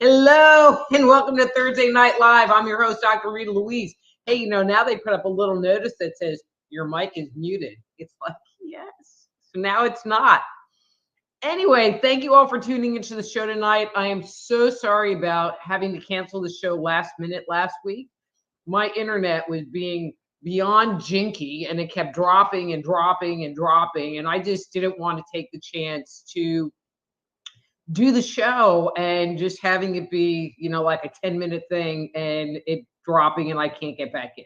Hello and welcome to Thursday Night Live. I'm your host, Dr. Rita Louise. Hey, now they put up a little notice that says your mic is muted. It's like, yes. So now it's not. Anyway, thank you all for tuning into the show tonight. I am so sorry about having to cancel the show last minute last week. My internet was being beyond jinky and it kept dropping and dropping and dropping. And I just didn't want to take the chance to do the show and just having it be, like a 10-minute thing and it dropping and I can't get back in.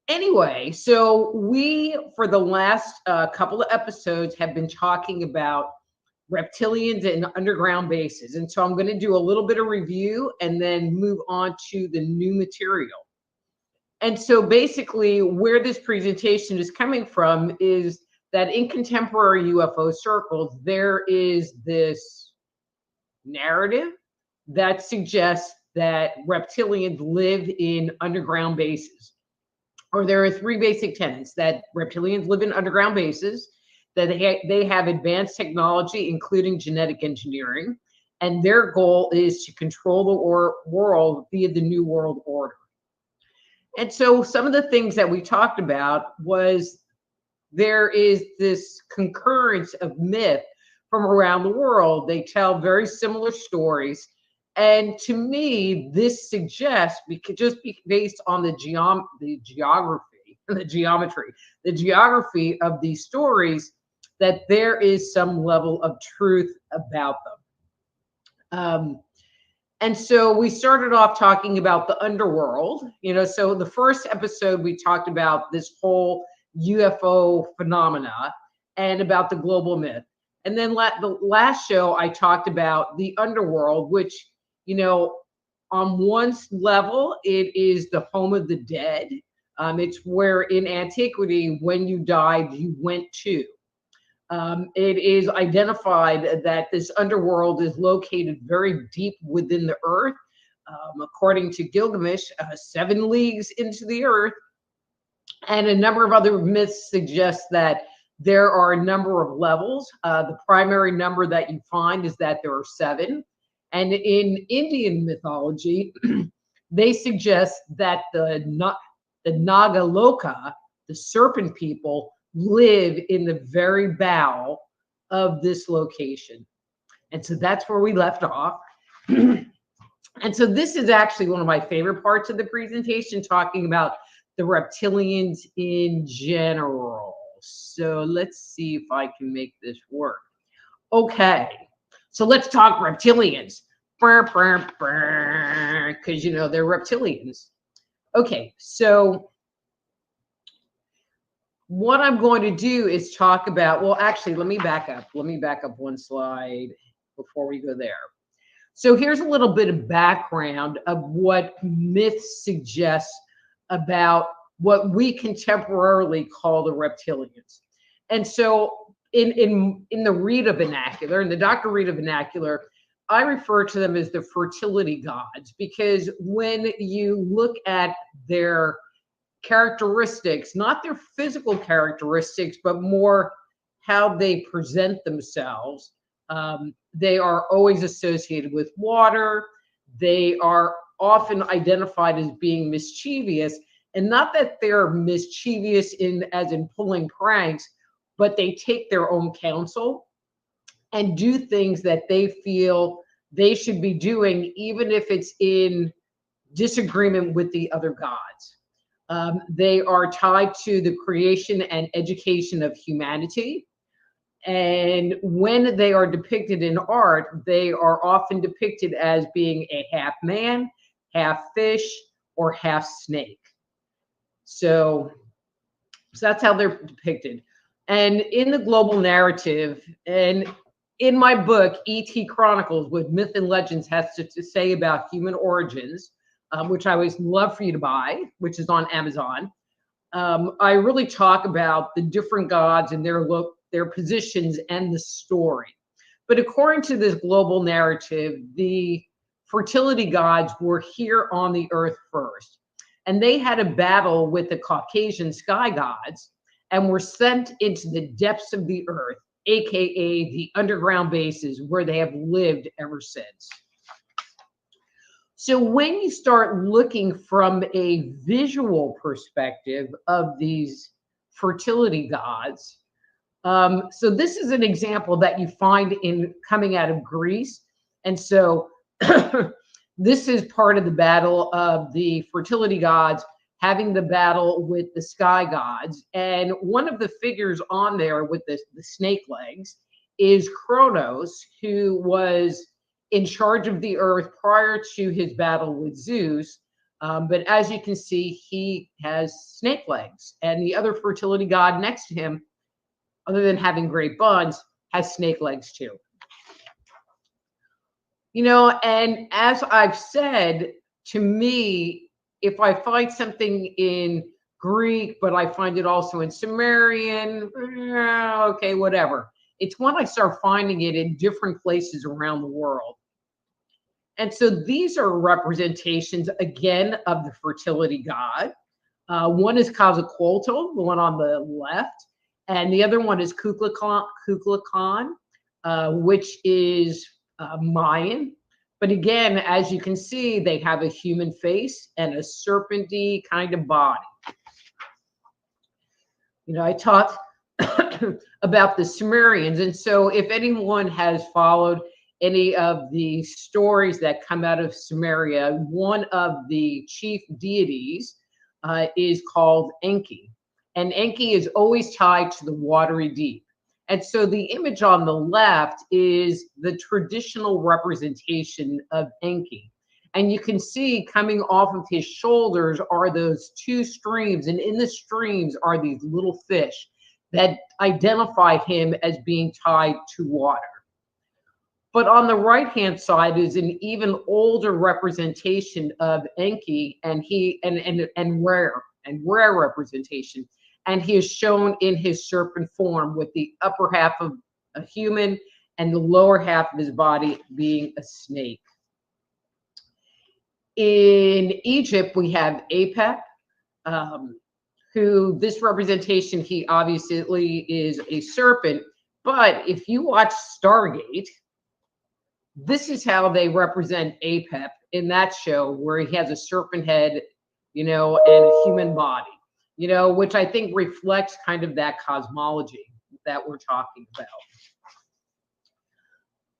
Anyway, so we, for the last couple of episodes, have been talking about reptilians and underground bases. And so I'm going to do a little bit of review and then move on to the new material. And so basically where this presentation is coming from is that in contemporary UFO circles, there is this narrative that suggests that reptilians live in underground bases. Or there are three basic tenets: that reptilians live in underground bases, that they have advanced technology, including genetic engineering, and their goal is to control the world via the New World Order. And so some of the things that we talked about was there is this concurrence of myth from around the world. They tell very similar stories. And to me, this suggests, based on the geography of these stories, that there is some level of truth about them. And so we started off talking about the underworld. So the first episode, we talked about this whole UFO phenomena and about the global myth. And then the last show, I talked about the underworld, which, on one level, it is the home of the dead. It's where in antiquity, when you died, you went to. It is identified that this underworld is located very deep within the earth. According to Gilgamesh, 7 leagues into the earth. And a number of other myths suggest that there are a number of levels. The primary number that you find is that there are 7. And in Indian mythology, they suggest that the Nagaloka, the serpent people, live in the very bow of this location. And so that's where we left off. And so this is actually one of my favorite parts of the presentation, talking about the reptilians in general. So let's see if I can make this work. Okay, so let's talk reptilians. Because, they're reptilians. Okay, so what I'm going to do is talk about, well, actually, let me back up. Let me back up one slide before we go there. So here's a little bit of background of what myths suggest about what we contemporarily call the reptilians. And so in the Rita vernacular, in the Dr. Rita vernacular, I refer to them as the fertility gods, because when you look at their characteristics, not their physical characteristics, but more how they present themselves, They are always associated with water. They are often identified as being mischievous, and not that they're mischievous in as in pulling pranks, but they take their own counsel and do things that they feel they should be doing, even if it's in disagreement with the other gods. They are tied to the creation and education of humanity. And when they are depicted in art, they are often depicted as being a half man, half fish, or half snake. So, so that's how they're depicted. And in the global narrative, and in my book, E.T. Chronicles, what Myth and Legends has to say about human origins, which I always love for you to buy, which is on Amazon. I really talk about the different gods and their positions and the story. But according to this global narrative, the fertility gods were here on the earth first. And they had a battle with the Caucasian sky gods and were sent into the depths of the earth, AKA the underground bases where they have lived ever since. So when you start looking from a visual perspective of these fertility gods, so this is an example that you find in coming out of Greece. And so this is part of the battle of the fertility gods having the battle with the sky gods. And one of the figures on there with the snake legs is Kronos, who was in charge of the earth prior to his battle with Zeus. But as you can see, he has snake legs. And the other fertility god next to him, other than having great buns, has snake legs too. You know, and as I've said, to me, if I find something in Greek, but I find it also in Sumerian, okay, whatever. It's when I start finding it in different places around the world. And so these are representations, again, of the fertility god. One is Quetzalcoatl, the one on the left, and the other one is Kukulkan, which is Mayan. But again, as you can see, they have a human face and a serpenty kind of body. You know, I talked about the Sumerians. And so if anyone has followed any of the stories that come out of Sumeria, one of the chief deities is called Enki. And Enki is always tied to the watery deep. And so the image on the left is the traditional representation of Enki. And you can see coming off of his shoulders are those two streams. And in the streams are these little fish that identify him as being tied to water. But on the right-hand side is an even older representation of Enki, and rare representation. And he is shown in his serpent form with the upper half of a human and the lower half of his body being a snake. In Egypt, we have Apep, who this representation, he obviously is a serpent. But if you watch Stargate, this is how they represent Apep in that show, where he has a serpent head, you know, and a human body, you know, which I think reflects kind of that cosmology that we're talking about.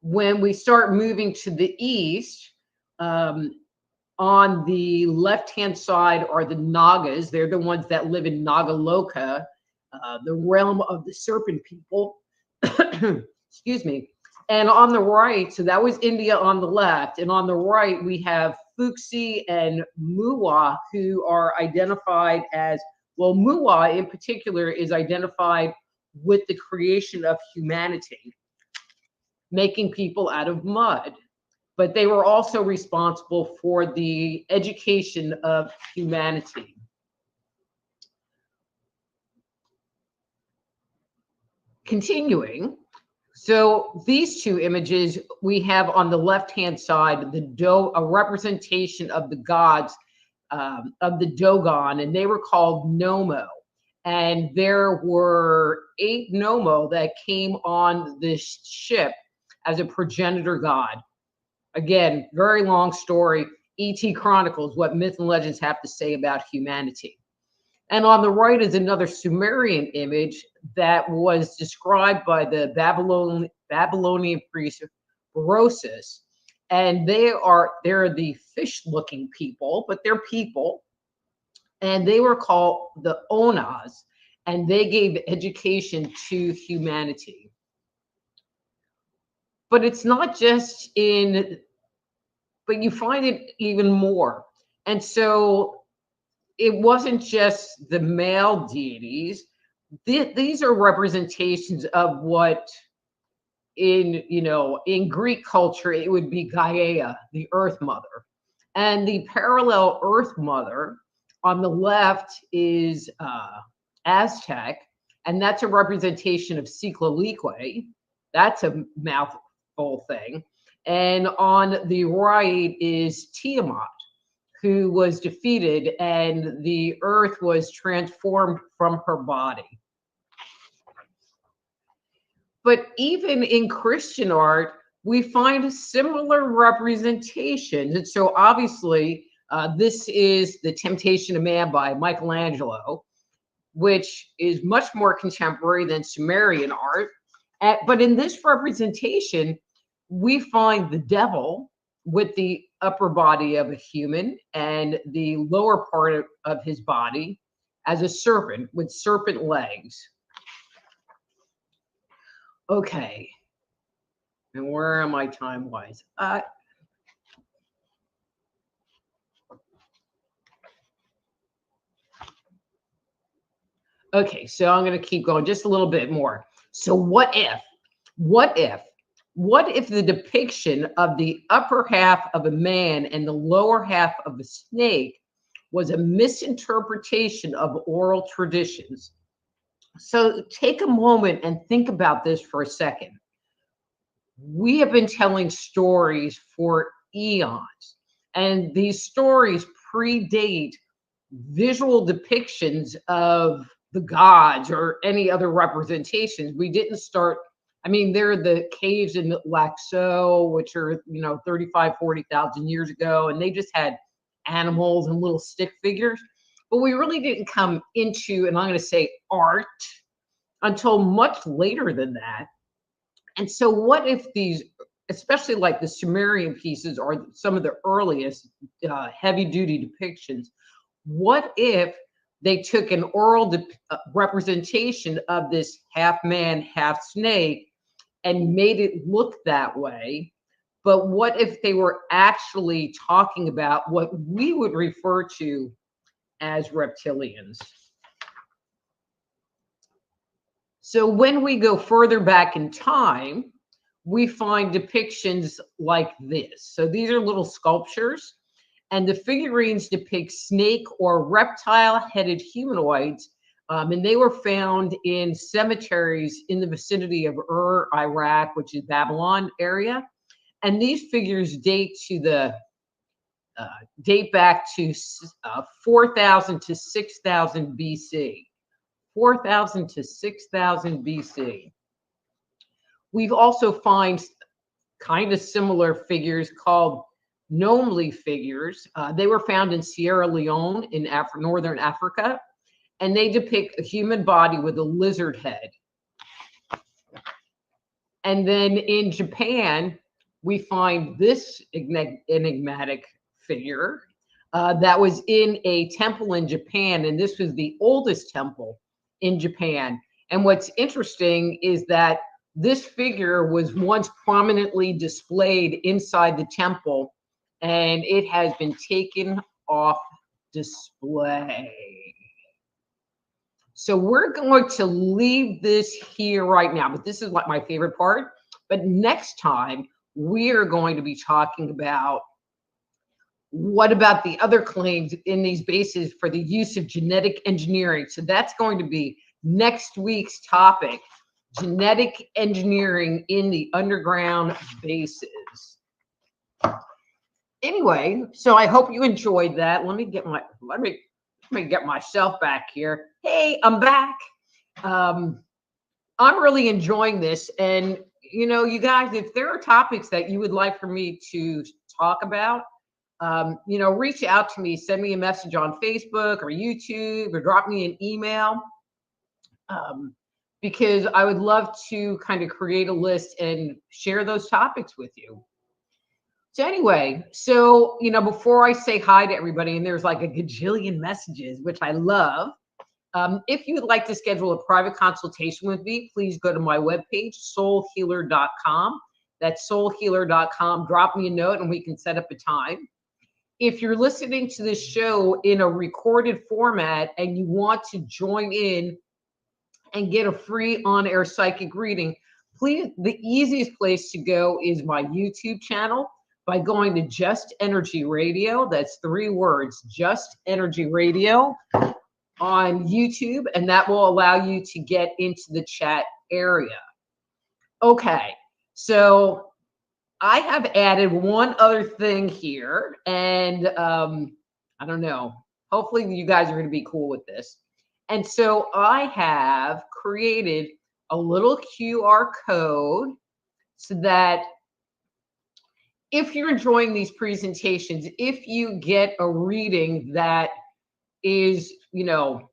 When we start moving to the east, on the left-hand side are the Nagas. They're the ones that live in Nagaloka, the realm of the serpent people. Excuse me. And on the right, so that was India on the left. And on the right, we have Fuxi and Muwa, who are identified as, well, Muwa in particular is identified with the creation of humanity, making people out of mud. But they were also responsible for the education of humanity. Continuing, so these two images we have on the left-hand side, a representation of the gods of the Dogon, and they were called Nomo. And there were 8 Nomo that came on this ship as a progenitor god. Again, very long story. E.T. chronicles what myth and legends have to say about humanity. And on the right is another Sumerian image that was described by the Babylonian priest Berosus. And they're the fish-looking people, but they're people. And they were called the Onas, and they gave education to humanity. But it's not just but you find it even more. And so it wasn't just the male deities. These are representations of what in Greek culture, it would be Gaia, the earth mother. And the parallel earth mother on the left is Aztec, and that's a representation of Ciclalique. That's a mouthful thing. And on the right is Tiamat, who was defeated, and the earth was transformed from her body. But even in Christian art, we find similar representations. And so obviously, this is The Temptation of Man by Michelangelo, which is much more contemporary than Sumerian art. But in this representation, we find the devil with the upper body of a human and the lower part of his body as a serpent with serpent legs. Okay. And where am I time-wise? Okay, so I'm going to keep going just a little bit more. So what if the depiction of the upper half of a man and the lower half of a snake was a misinterpretation of oral traditions? So take a moment and think about this for a second. We have been telling stories for eons, and these stories predate visual depictions of the gods or any other representations. We didn't start, there are the caves in Laxo, which are, 35, 40,000 years ago, and they just had animals and little stick figures. But we really didn't come into, and I'm going to say art, until much later than that. And so what if these, especially like the Sumerian pieces are some of the earliest heavy-duty depictions, what if they took an oral representation of this half man, half snake and made it look that way? But what if they were actually talking about what we would refer to as reptilians? So when we go further back in time, we find depictions like this. So these are little sculptures, and the figurines depict snake or reptile-headed humanoids, and they were found in cemeteries in the vicinity of Ur, Iraq, which is Babylon area. And these figures date back to 4,000 to 6,000 BC. 4,000 to 6,000 BC. We've also find kind of similar figures called Nomli figures. They were found in Sierra Leone in northern Africa, and they depict a human body with a lizard head. And then in Japan, we find this enigmatic figure that was in a temple in Japan, and this was the oldest temple in Japan. And what's interesting is that this figure was once prominently displayed inside the temple, and it has been taken off display. So we're going to leave this here right now, but this is like my favorite part. But next time, we are going to be talking about what about the other claims in these bases for the use of genetic engineering. So that's going to be next week's topic, genetic engineering in the underground bases. Anyway, so I hope you enjoyed that. Let me get myself back here. Hey, I'm back. I'm really enjoying this, and you guys, if there are topics that you would like for me to talk about, reach out to me, send me a message on Facebook or YouTube, or drop me an email. Um, because I would love to kind of create a list and share those topics with you. So anyway, before I say hi to everybody, and there's like a gajillion messages, which I love. If you would like to schedule a private consultation with me, please go to my webpage, soulhealer.com. That's soulhealer.com. Drop me a note and we can set up a time. If you're listening to this show in a recorded format and you want to join in and get a free on-air psychic reading, please, the easiest place to go is my YouTube channel by going to Just Energy Radio. That's 3 words, Just Energy Radio on YouTube, and that will allow you to get into the chat area. Okay, so I have added one other thing here, and I don't know. Hopefully you guys are going to be cool with this. And so I have created a little QR code so that if you're enjoying these presentations, if you get a reading that is, you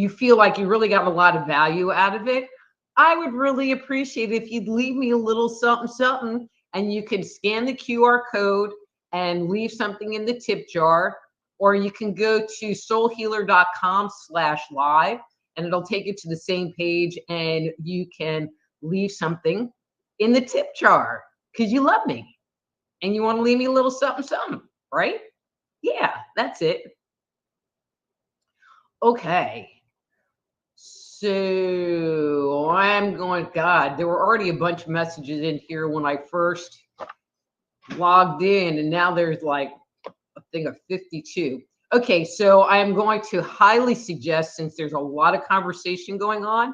feel like you really got a lot of value out of it, I would really appreciate it if you'd leave me a little something, something, and you can scan the QR code and leave something in the tip jar, or you can go to soulhealer.com/live and it'll take you to the same page and you can leave something in the tip jar because you love me and you want to leave me a little something, something, right? Yeah, that's it. Okay. So I'm going, God, there were already a bunch of messages in here when I first logged in, and now there's like a thing of 52. Okay, so I am going to highly suggest, since there's a lot of conversation going on,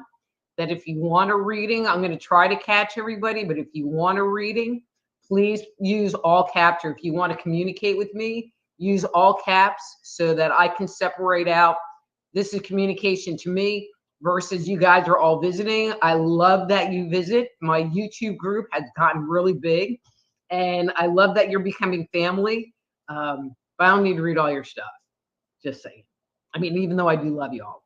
that if you want a reading, I'm going to try to catch everybody, but if you want a reading, please use all caps, or if you want to communicate with me, use all caps so that I can separate out this is communication to me versus you guys are all visiting. I love that you visit. My YouTube group has gotten really big, and I love that you're becoming family. But I don't need to read all your stuff. Just saying. I mean, even though I do love you all.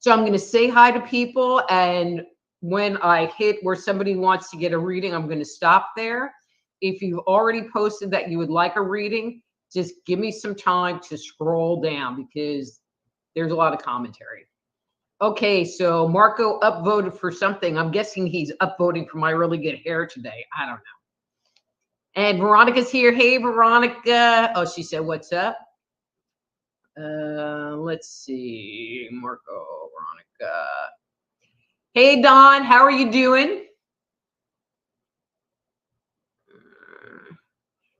So I'm going to say hi to people, and when I hit where somebody wants to get a reading, I'm going to stop there. If you've already posted that you would like a reading, just give me some time to scroll down because there's a lot of commentary. Okay, so Marco upvoted for something. I'm guessing he's upvoting for my really good hair today. I don't know. And Veronica's here. Hey, Veronica. Oh, she said, what's up? Let's see. Marco, Veronica. Hey, Don. How are you doing?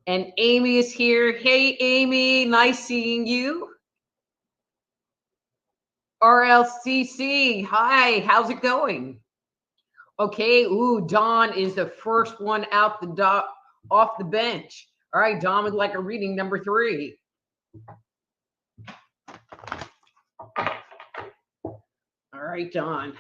And Amy is here. Hey, Amy. Nice seeing you. RLCC, hi, how's it going? Okay, ooh, Dawn is the first one out the off the bench. All right, Dawn would like a reading number 3. All right, Dawn.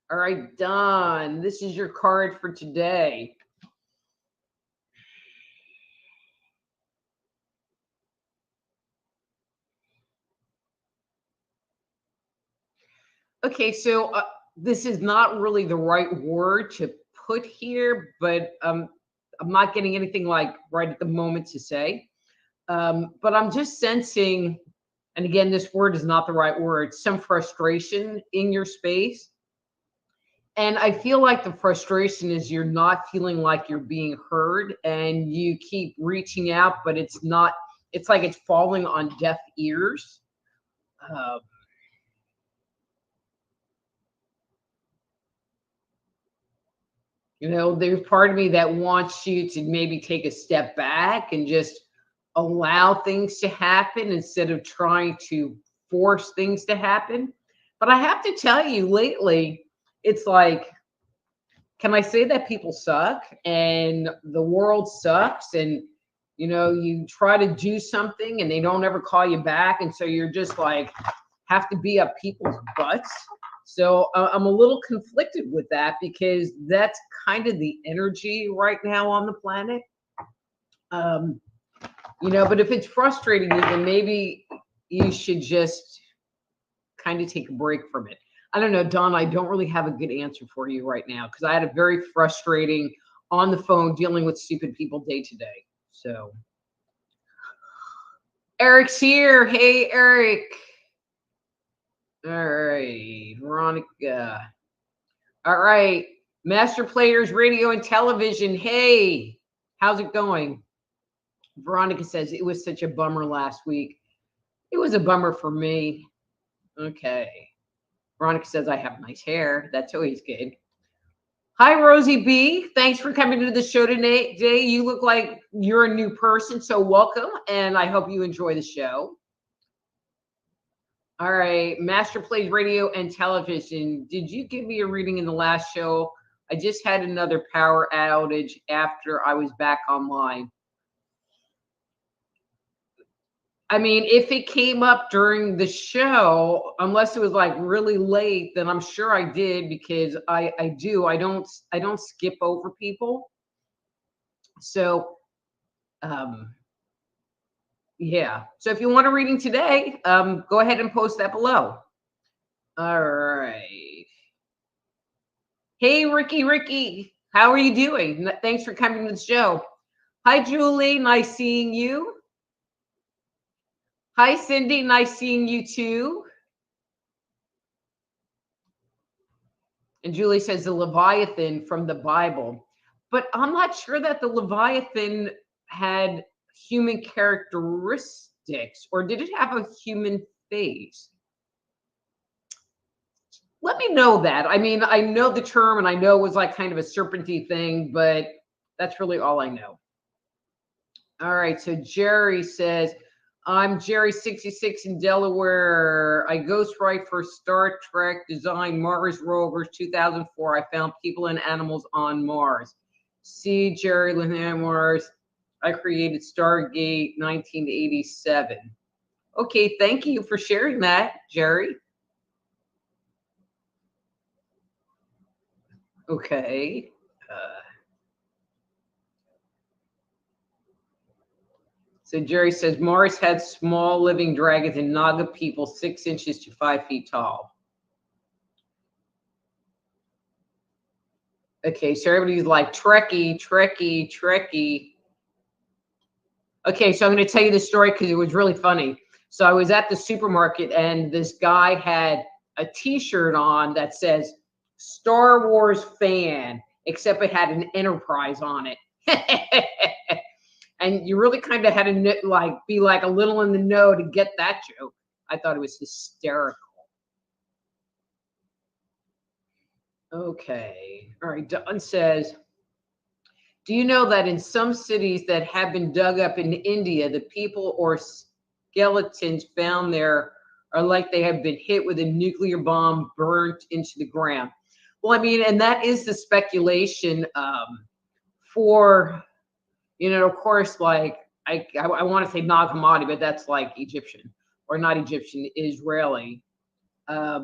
All right, Dawn, this is your card for today. Okay, so this is not really the right word to put here, but I'm not getting anything like right at the moment to say. But I'm just sensing, and again, this word is not the right word, some frustration in your space. And I feel like the frustration is you're not feeling like you're being heard, and you keep reaching out, but it's not, it's like it's falling on deaf ears. There's part of me that wants you to maybe take a step back and just allow things to happen instead of trying to force things to happen. But I have to tell you, lately, it's like, can I say that people suck and the world sucks, and you try to do something and they don't ever call you back, and so you're just like have to be up people's butts. So I'm a little conflicted with that because that's kind of the energy right now on the planet. But if it's frustrating you, then maybe you should just kind of take a break from it. I don't know, Don, I don't really have a good answer for you right now because I had a very frustrating on the phone dealing with stupid people day to day. So Eric's here. Hey, Eric. All right, Veronica. All right, Master Players Radio and Television. Hey, how's it going? Veronica says it was such a bummer last week. It was a bummer for me. Okay. Veronica says I have nice hair. That's always good. Hi, Rosie B. Thanks for coming to the show today. You look like you're a new person, so welcome, and I hope you enjoy the show. All right, Master Plays Radio and Television. Did you give me a reading in the last show? I just had another power outage after I was back online. I mean, if it came up during the show, unless it was like really late, then I'm sure I did because I don't skip over people. So yeah. So if you want a reading today, go ahead and post that below. All right. Hey, Ricky, how are you doing? Thanks for coming to the show. Hi, Julie, nice seeing you. Hi, Cindy, nice seeing you too. And Julie says the Leviathan from the Bible. But I'm not sure that the Leviathan had human characteristics, or did it have a human face? Let me know that. I mean, I know the term and I know it was like kind of a serpenty thing, but that's really all I know. All right, so Jerry says, I'm Jerry66 in Delaware. I ghostwrite for Star Trek Design Mars Rovers 2004. I found people and animals on Mars. See Jerry Lynn Mars. I created Stargate 1987. Okay, thank you for sharing that, Jerry. Okay. So Jerry says Mars had small living dragons and Naga people 6 inches to 5 feet tall. Okay, so everybody's like Trekkie. Okay, so I'm going to tell you this story because it was really funny. So I was at the supermarket and this guy had a T-shirt on that says Star Wars fan, except it had an Enterprise on it. And you really kind of had to like be like a little in the know to get that joke. I thought it was hysterical. Okay. All right. Don says, do you know that in some cities that have been dug up in India, the people or skeletons found there are like they have been hit with a nuclear bomb burnt into the ground? Well, I mean, and that is the speculation for, of course, like I want to say Nag Hammadi, but that's like Egyptian or not Egyptian, Israeli. I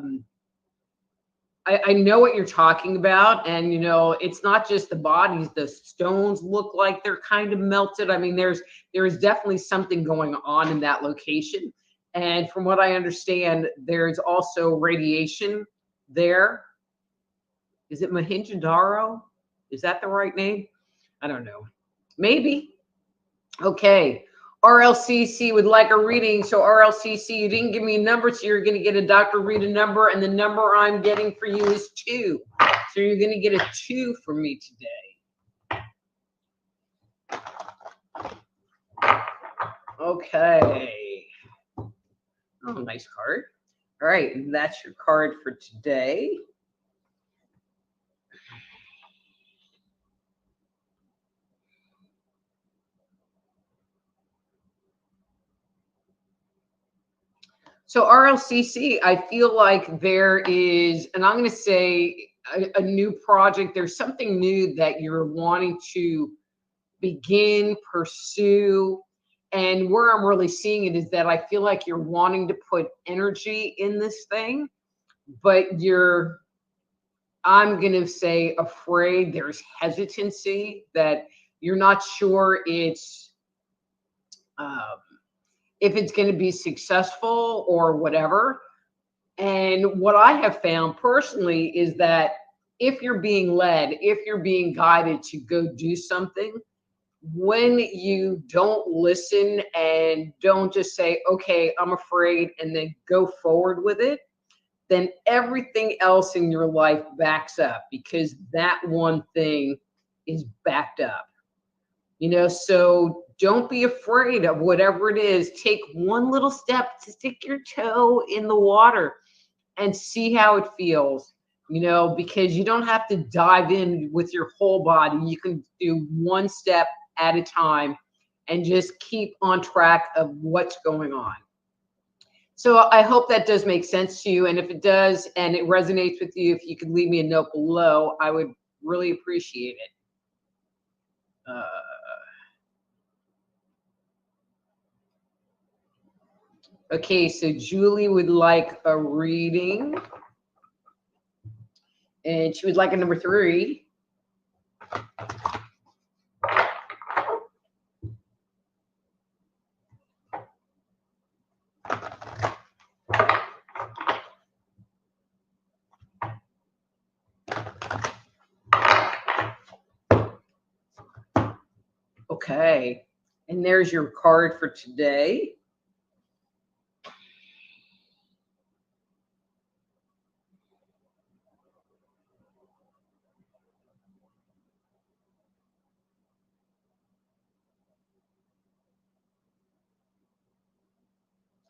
know what you're talking about, and it's not just the bodies. The stones look like they're kind of melted. I mean, there is definitely something going on in that location, and from what I understand, there's also radiation there. Is it Mohenjo-Daro? Is that the right name? I don't know. Maybe. Okay. RLCC would like a reading. So RLCC, you didn't give me a number, so you're going to get a Dr. Rita number, and the number I'm getting for you is 2. So you're going to get a 2 from me today. Okay. Oh, nice card. All right, that's your card for today. So RLCC, I feel like there is, and I'm going to say a new project. There's something new that you're wanting to begin, pursue. And where I'm really seeing it is that I feel like you're wanting to put energy in this thing, but you're, I'm going to say, afraid. There's hesitancy that you're not sure it's, um, if it's going to be successful or whatever. And what I have found personally is that if you're being led, if you're being guided to go do something, when you don't listen and don't just say, okay, I'm afraid, and then go forward with it, then everything else in your life backs up because that one thing is backed up. So don't be afraid of whatever it is. Take one little step to stick your toe in the water and see how it feels, because you don't have to dive in with your whole body. You can do one step at a time and just keep on track of what's going on. So I hope that does make sense to you. And if it does, and it resonates with you, if you could leave me a note below, I would really appreciate it. Okay, so Julie would like a reading. And she would like a number 3. Okay, and there's your card for today.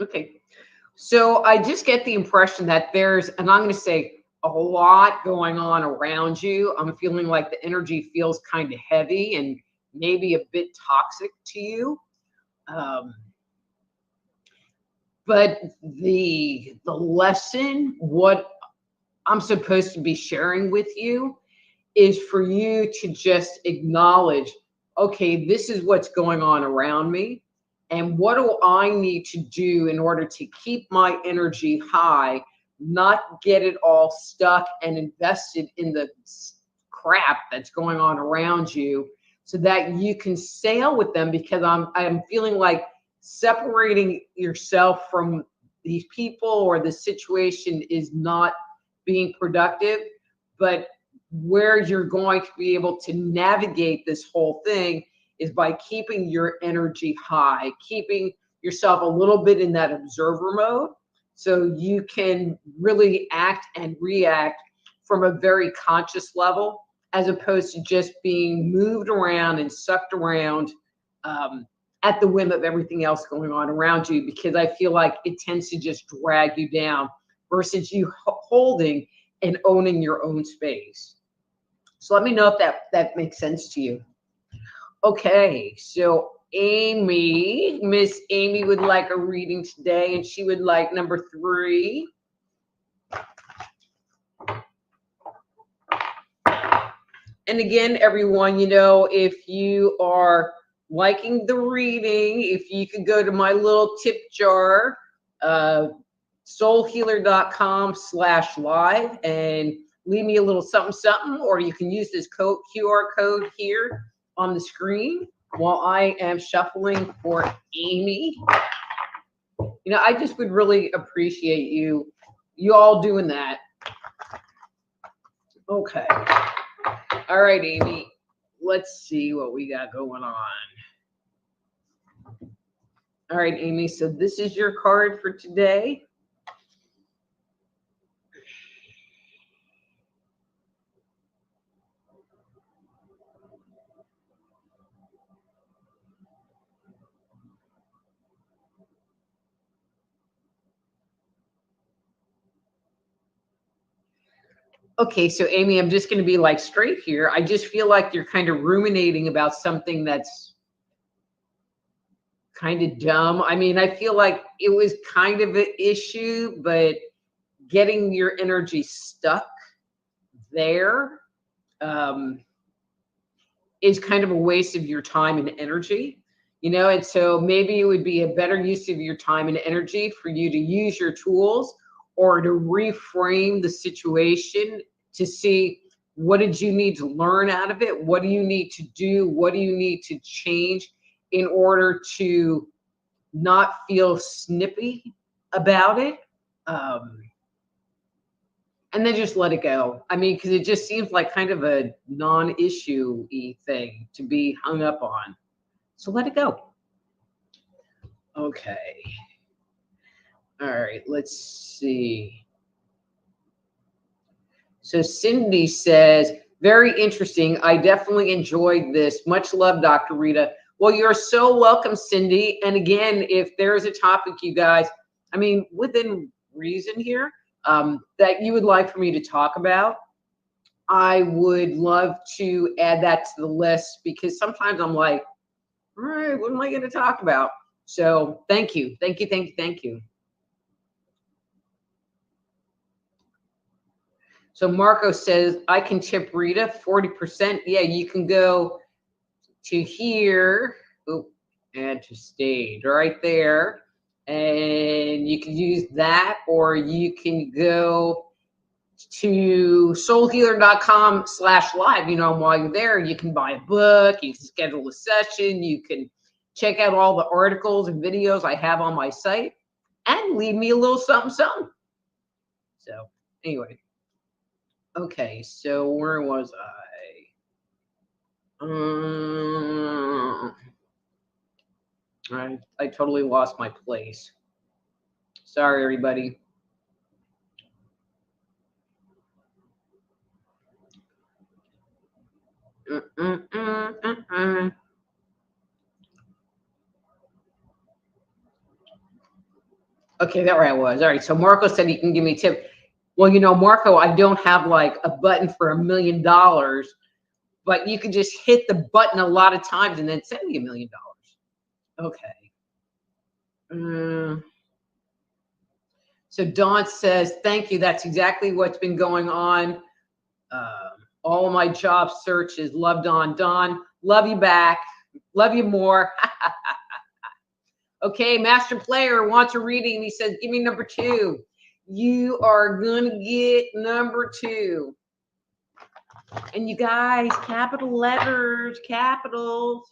Okay, so I just get the impression that there's, and I'm going to say, a lot going on around you. I'm feeling like the energy feels kind of heavy and maybe a bit toxic to you. But the lesson, what I'm supposed to be sharing with you, is for you to just acknowledge, okay, this is what's going on around me. And what do I need to do in order to keep my energy high, not get it all stuck and invested in the crap that's going on around you, so that you can sail with them? Because I'm feeling like separating yourself from these people or the situation is not being productive. But where you're going to be able to navigate this whole thing is by keeping your energy high, keeping yourself a little bit in that observer mode, so you can really act and react from a very conscious level, as opposed to just being moved around and sucked around at the whim of everything else going on around you, because I feel like it tends to just drag you down versus you holding and owning your own space. So let me know if that makes sense to you. Okay, so Miss Amy would like a reading today, and she would like number 3. And again, everyone, if you are liking the reading, if you could go to my little tip jar, soulhealer.com/live, and leave me a little something, or you can use this QR code here on the screen while I am shuffling for Amy. I just would really appreciate you all doing that. Okay. All right, Amy, let's see what we got going on. All right, Amy, so this is your card for today. Okay, so Amy, I'm just going to be like straight here. I just feel like you're kind of ruminating about something that's kind of dumb. I mean, I feel like it was kind of an issue, but getting your energy stuck there is kind of a waste of your time and energy, and so maybe it would be a better use of your time and energy for you to use your tools or to reframe the situation to see what did you need to learn out of it? What do you need to do? What do you need to change in order to not feel snippy about it? And then just let it go. I mean, because it just seems like kind of a non-issue-y thing to be hung up on. So let it go. Okay. All right, let's see. So Cindy says, very interesting. I definitely enjoyed this. Much love, Dr. Rita. Well, you're so welcome, Cindy. And again, if there's a topic, you guys, I mean, within reason here, that you would like for me to talk about, I would love to add that to the list, because sometimes I'm like, all right, what am I going to talk about? So thank you. Thank you. Thank you. Thank you. So Marco says, I can tip Rita 40%. Yeah, you can go to here, add to stage right there. And you can use that, or you can go to soulhealer.com/live. While you're there, you can buy a book, you can schedule a session, you can check out all the articles and videos I have on my site, and leave me a little something, something. So anyway. Okay, so where was I totally lost my place. Sorry, everybody. Okay, that's where I was. All right, so Marco said he can give me a tip. Well, Marco, I don't have like a button for $1 million, but you can just hit the button a lot of times and then send me $1 million. Okay. So Dawn says, thank you. That's exactly what's been going on. All of my job searches. Love Dawn. Dawn, love you back. Love you more. Okay, Master Player wants a reading. He says, give me number 2. You are going to get number 2. And you guys, capital letters, capitals.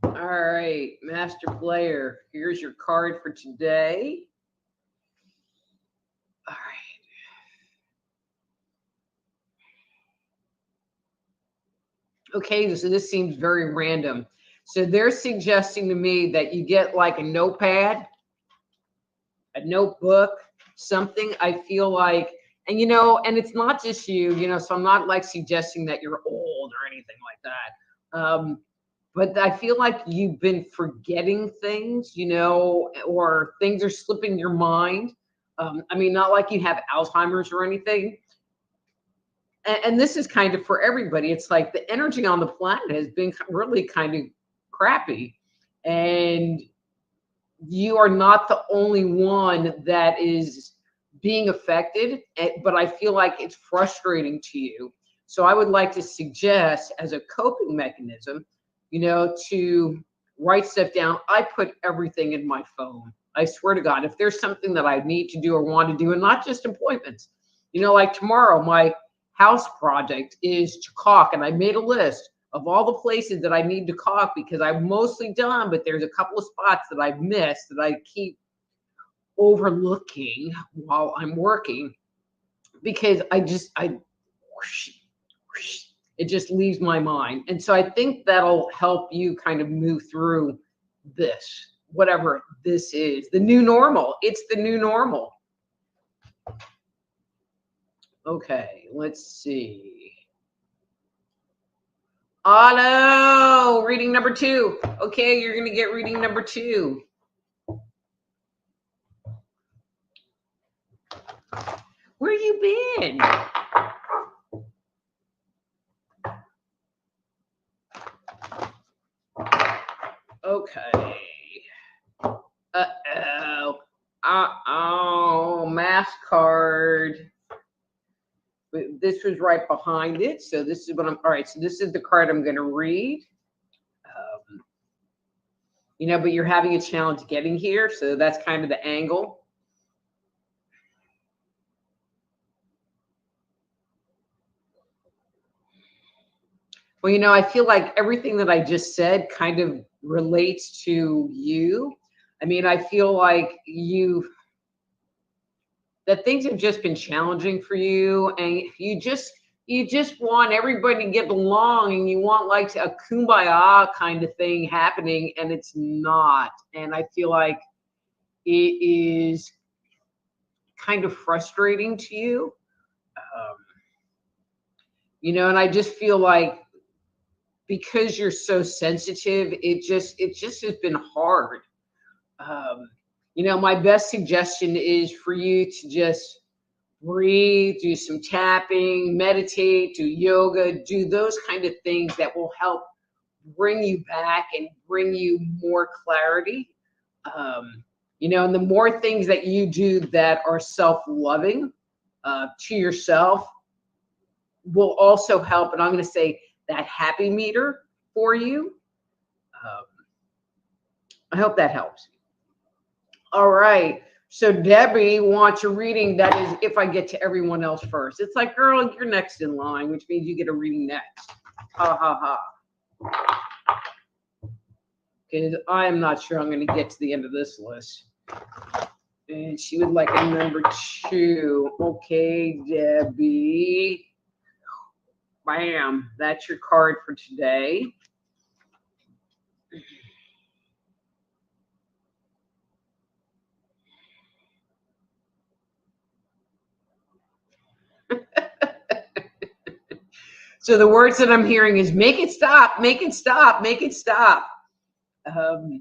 All right, Master Player, here's your card for today. All right. Okay, so this seems very random. So they're suggesting to me that you get like a notepad, a notebook, something. I feel like, and and it's not just you, so I'm not like suggesting that you're old or anything like that. But I feel like you've been forgetting things, or things are slipping your mind. I mean, not like you have Alzheimer's or anything. And this is kind of for everybody. It's like the energy on the planet has been really kind of crappy. And you are not the only one that is being affected, but I feel like it's frustrating to you. So I would like to suggest, as a coping mechanism, to write stuff down. I put everything in my phone. I swear to God, if there's something that I need to do or want to do, and not just appointments, like tomorrow, my house project is to caulk, and I made a list of all the places that I need to caulk, because I'm mostly done, but there's a couple of spots that I've missed that I keep overlooking while I'm working, because it just leaves my mind. And so I think that'll help you kind of move through this, whatever this is, the new normal. It's the new normal. Okay, let's see. Otto, reading number 2. Okay, you're going to get reading number 2. Where you been? Okay. this was right behind it. So this is what I'm, all right, so this is the card I'm going to read. You know, but you're having a challenge getting here. So that's kind of the angle. Well, you know, I feel like everything that I just said kind of relates to you. I mean, I feel like that things have just been challenging for you, and you just want everybody to get along, and you want like a kumbaya kind of thing happening, and it's not. And I feel like it is kind of frustrating to you. Um, you know, and I just feel like because you're so sensitive, it just has been hard. Um, you know, my best suggestion is for you to just breathe, do some tapping, meditate, do yoga, do those kind of things that will help bring you back and bring you more clarity. You know, and the more things that you do that are self-loving to yourself will also help. And I'm going to say that happy meter for you. Um, I hope that helps. All right. So Debbie wants a reading that is if I get to everyone else first. It's like, girl, you're next in line, which means you get a reading next. Ha ha ha. Because I am not sure I'm going to get to the end of this list. And she would like a number 2. Okay, Debbie. Bam. That's your card for today. So the words that I'm hearing is make it stop, make it stop, make it stop. I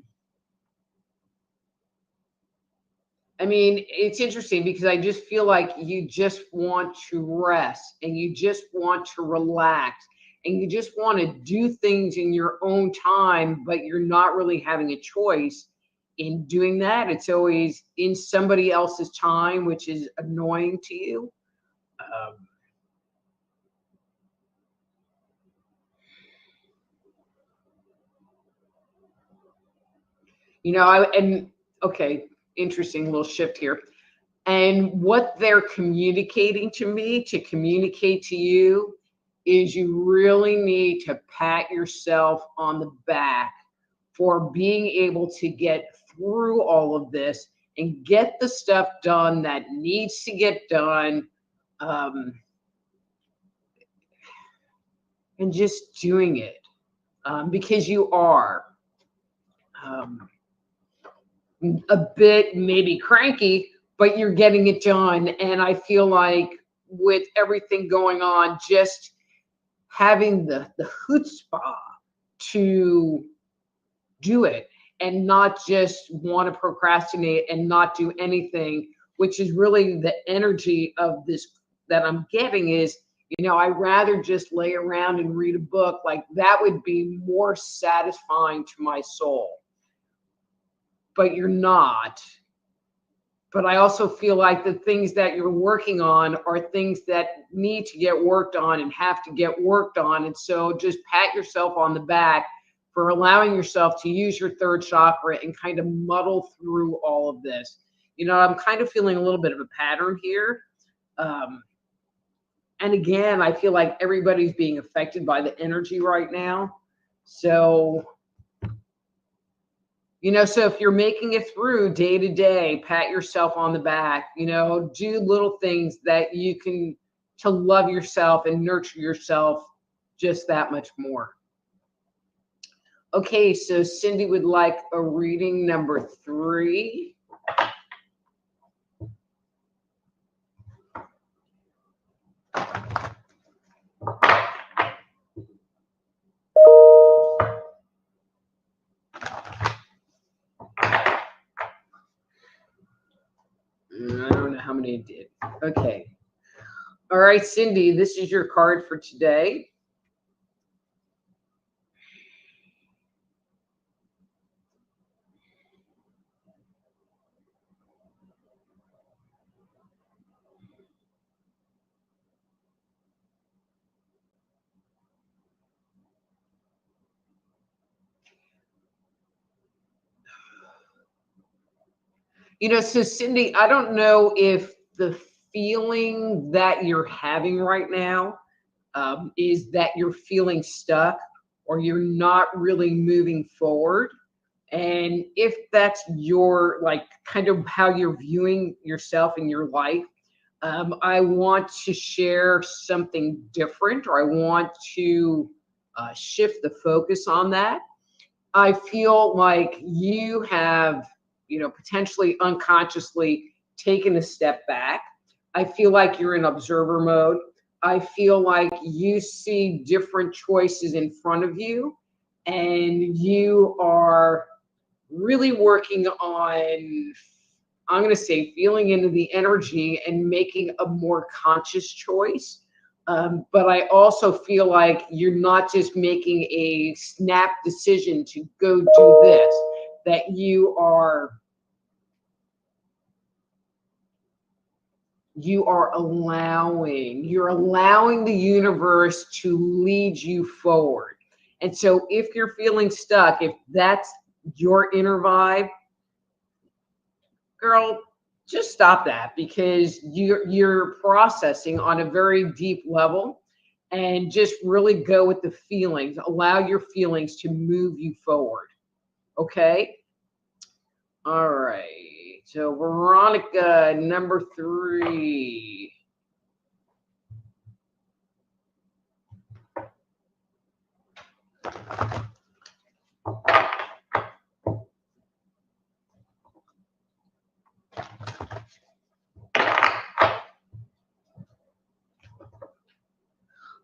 mean, it's interesting because I just feel like you just want to rest and you just want to relax and you just want to do things in your own time, but you're not really having a choice in doing that. It's always in somebody else's time, which is annoying to you. Um, you know, okay, interesting little shift here. And what they're communicating to me to communicate to you is you really need to pat yourself on the back for being able to get through all of this and get the stuff done that needs to get done, um, and just doing it because you are. Um, a bit maybe cranky, but you're getting it done. And I feel like with everything going on, just having the chutzpah to do it and not just want to procrastinate and not do anything, which is really the energy of this that I'm getting is, you know, I'd rather just lay around and read a book. Like that would be more satisfying to my soul. But you're not. But I also feel like the things that you're working on are things that need to get worked on and have to get worked on. And so just pat yourself on the back for allowing yourself to use your third chakra and kind of muddle through all of this. You know, I'm kind of feeling a little bit of a pattern here. Um, and again, I feel like everybody's being affected by the energy right now. So you know, so if you're making it through day to day, pat yourself on the back, you know, do little things that you can to love yourself and nurture yourself just that much more. Okay, so Cindy would like a reading number 3. I don't know how many it did. Okay. All right, Cindy, this is your card for today. So Cindy, I don't know if the feeling that you're having right now is that you're feeling stuck or you're not really moving forward. And if that's your, like, kind of how you're viewing yourself in your life, I want to share something different, or I want to shift the focus on that. I feel like you have, potentially unconsciously taken a step back. I feel like you're in observer mode. I feel like you see different choices in front of you, and you are really working on, I'm going to say, feeling into the energy and making a more conscious choice. But I also feel like you're not just making a snap decision to go do this, that you're allowing the universe to lead you forward. And so if you're feeling stuck, if that's your inner vibe, girl, just stop that, because you're processing on a very deep level, and just really go with the feelings. Allow your feelings to move you forward. Okay? All right. So Veronica, number 3.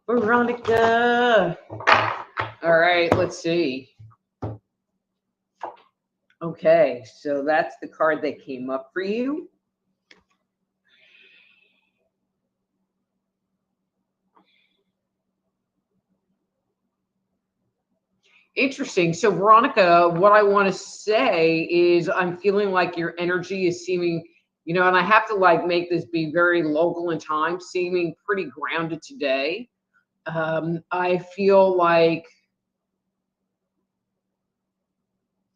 Veronica. All right, let's see. Okay, so that's the card that came up for you. Interesting. So, Veronica, what I want to say is I'm feeling like your energy is seeming, and I have to like make this be very local in time, seeming pretty grounded today. I feel like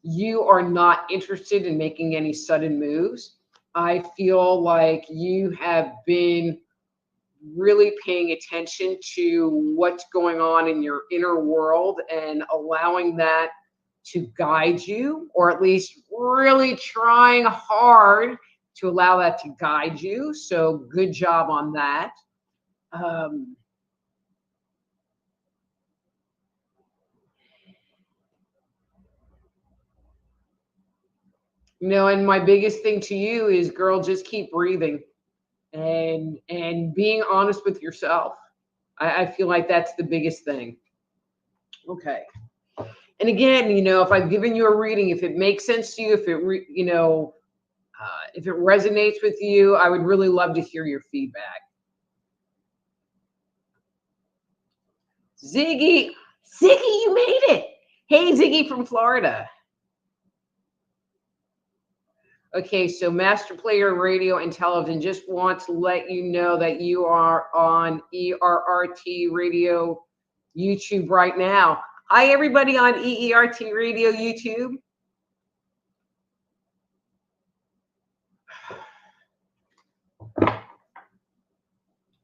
you are not interested in making any sudden moves. I feel like you have been really paying attention to what's going on in your inner world and allowing that to guide you, or at least really trying hard to allow that to guide you. So good job on that. Um, and my biggest thing to you is, girl, just keep breathing and being honest with yourself. I feel like that's the biggest thing. Okay. And again, if I've given you a reading, if it makes sense to you, if it resonates with you, I would really love to hear your feedback. Ziggy, you made it. Hey, Ziggy from Florida. Okay, so Master Player Radio and Television, just want to let you know that you are on ERRT Radio YouTube right now. Hi, everybody on EERT Radio YouTube.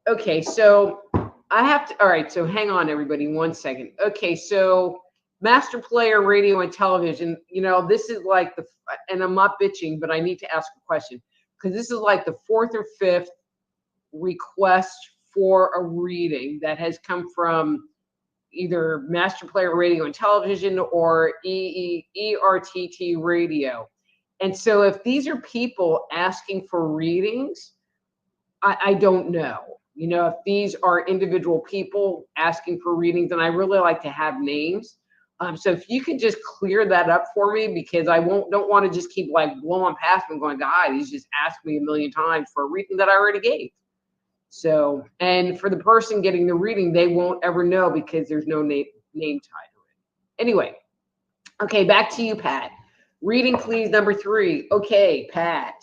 Okay, so I have to, all right, so hang on, everybody, 1 second. Okay, so Master Player Radio and Television, this is like and I'm not bitching, but I need to ask a question, because this is like the 4th or 5th request for a reading that has come from either Master Player Radio and Television or ERTT Radio. And so if these are people asking for readings, I don't know. If these are individual people asking for readings, and I really like to have names. So if you could just clear that up for me, because I don't want to just keep like blowing past them going, God, he's just asked me a million times for a reading that I already gave. So, and for the person getting the reading, they won't ever know because there's no name tied to it. Anyway, okay, back to you, Pat. Reading, please, number 3. Okay, Pat.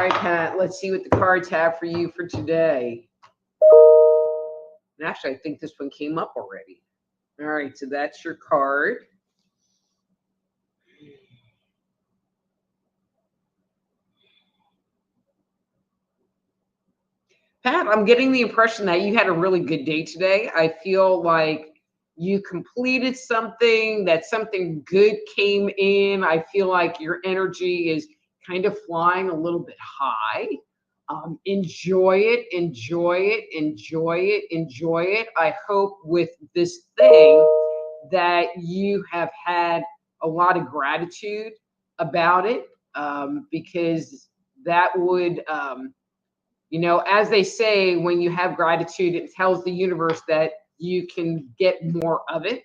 right, Pat, let's see what the cards have for you for today. And actually, I think this one came up already. All right, so that's your card. Pat, I'm getting the impression that you had a really good day today. I feel like you completed something, that something good came in. I feel like your energy is kind of flying a little bit high. Enjoy it, enjoy it, enjoy it, enjoy it. I hope with this thing that you have had a lot of gratitude about it, because that would, you know, as they say, when you have gratitude, it tells the universe that you can get more of it.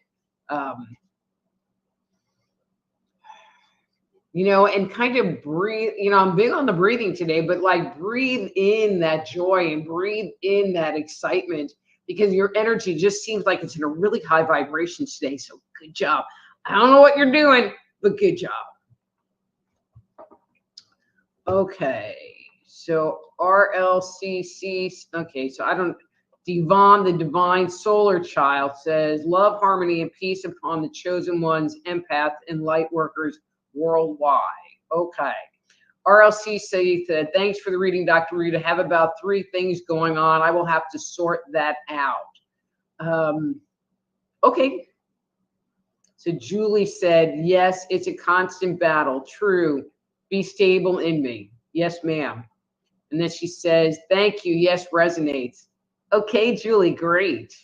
You know, and kind of breathe. You know, I'm big on the breathing today, but like breathe in that joy and breathe in that excitement, because your energy just seems like it's in a really high vibration today. So good job. I don't know what you're doing, but good job. Okay. So RLCC, okay, so I don't, Devon, the Divine Solar Child says, love, harmony, and peace upon the chosen ones, empaths, and light workers worldwide. Okay. RLCC said, thanks for the reading, Dr. Rita. Have about 3 things going on. I will have to sort that out. Okay. So Julie said, yes, it's a constant battle. True. Be stable in me. Yes, ma'am. And then she says, thank you. Yes, resonates. Okay, Julie, great.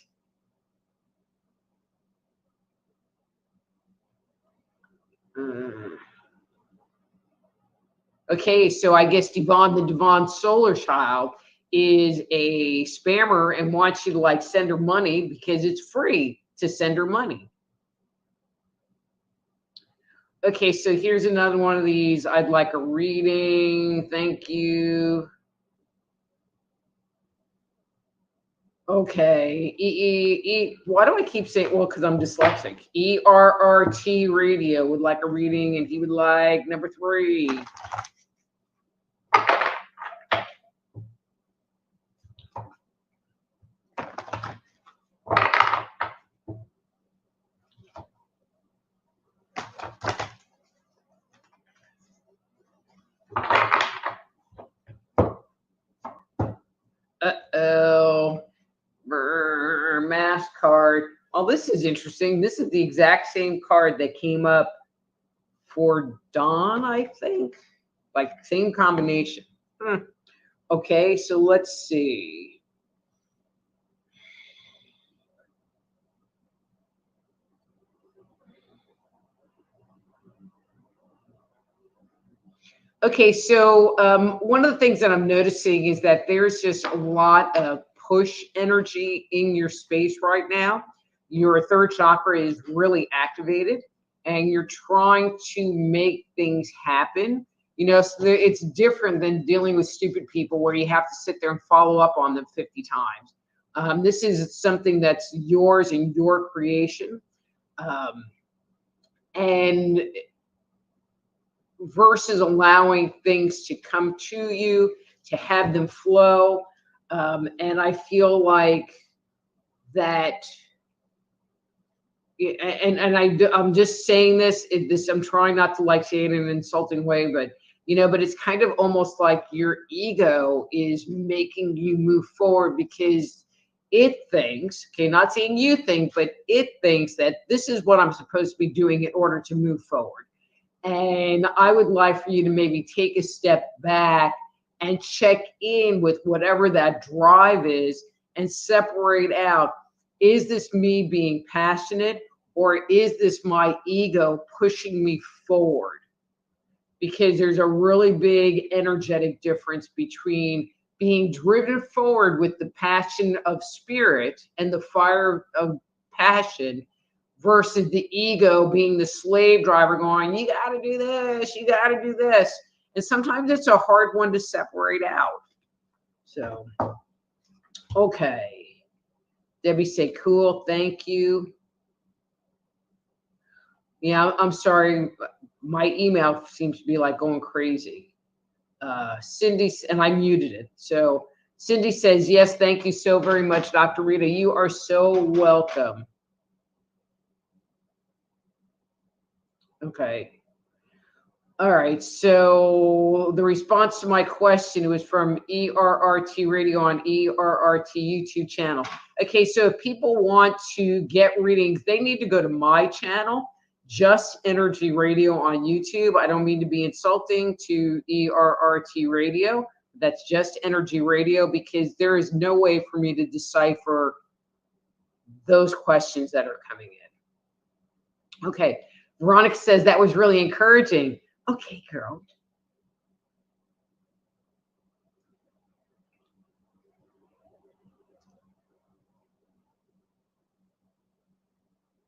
Okay, so I guess Devon, the Devon Solar Child, is a spammer and wants you to like send her money because it's free to send her money. Okay, so here's another one of these. I'd like a reading. Thank you. Okay, why do I keep saying, well, because I'm dyslexic. ERRT Radio would like a reading, and he would like number 3. Uh-oh. Mask card. Oh, this is interesting. This is the exact same card that came up for Dawn, I think. Like, same combination. Okay, so let's see. Okay, so one of the things that I'm noticing is that there's just a lot of push energy in your space right now. Your 3rd chakra is really activated, and you're trying to make things happen. You know, so it's different than dealing with stupid people where you have to sit there and follow up on them 50 times. This is something that's yours and your creation. And versus allowing things to come to you, to have them flow. And I feel like that, I'm just saying this, I'm trying not to like say it in an insulting way, but you know, but it's kind of almost like your ego is making you move forward because it thinks, okay, not saying you think, but it thinks that this is what I'm supposed to be doing in order to move forward. And I would like for you to maybe take a step back and check in with whatever that drive is and separate out, is this me being passionate, or is this my ego pushing me forward? Because there's a really big energetic difference between being driven forward with the passion of spirit and the fire of passion versus the ego being the slave driver going, you got to do this, you got to do this. And sometimes it's a hard one to separate out. So, okay. Debbie say, cool, thank you. Yeah, I'm sorry. My email seems to be like going crazy. Cindy, and I muted it. So Cindy says, yes, thank you so very much, Dr. Rita. You are so welcome. Okay. All right. So the response to my question was from ERRT Radio on ERRT YouTube channel. Okay. So if people want to get readings, they need to go to my channel, Just Energy Radio on YouTube. I don't mean to be insulting to ERRT Radio. That's Just Energy Radio, because there is no way for me to decipher those questions that are coming in. Okay. Veronica says that was really encouraging. Okay, girl.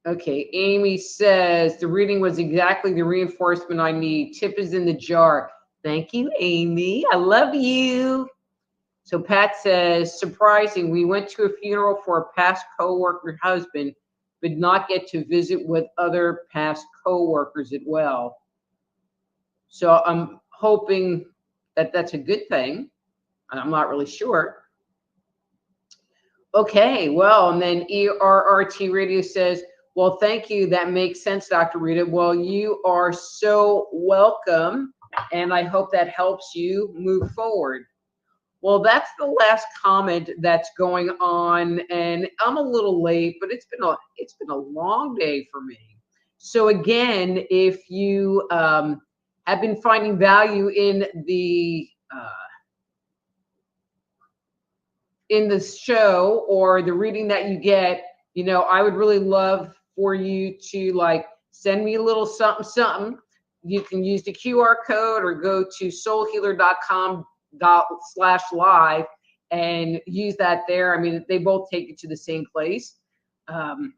Okay, Amy says the reading was exactly the reinforcement I need. Tip is in the jar. Thank you, Amy. I love you. So Pat says, surprising. We went to a funeral for a past coworker husband, but not get to visit with other past coworkers as well. So I'm hoping that that's a good thing. I'm not really sure. Okay, well, and then ERRT Radio says, well, thank you. That makes sense, Dr. Rita. Well, you are so welcome, and I hope that helps you move forward. Well, that's the last comment that's going on, and I'm a little late, but it's been a long day for me. So again, if you have been finding value in the show or the reading that you get, you know, I would really love for you to like send me a little something, something. You can use the QR code or go to soulhealer.com/live and use that there. I mean, they both take you to the same place. And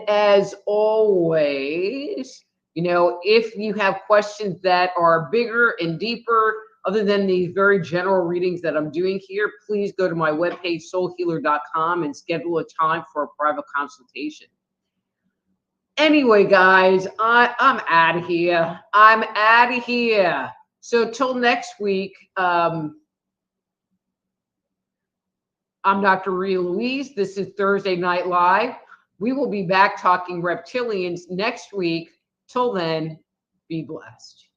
as always, you know, if you have questions that are bigger and deeper, other than these very general readings that I'm doing here, please go to my webpage, soulhealer.com, and schedule a time for a private consultation. Anyway, guys, I'm out of here. I'm out of here. So till next week, I'm Dr. Rita Louise. This is Thursday Night Live. We will be back talking reptilians next week. Till then, be blessed.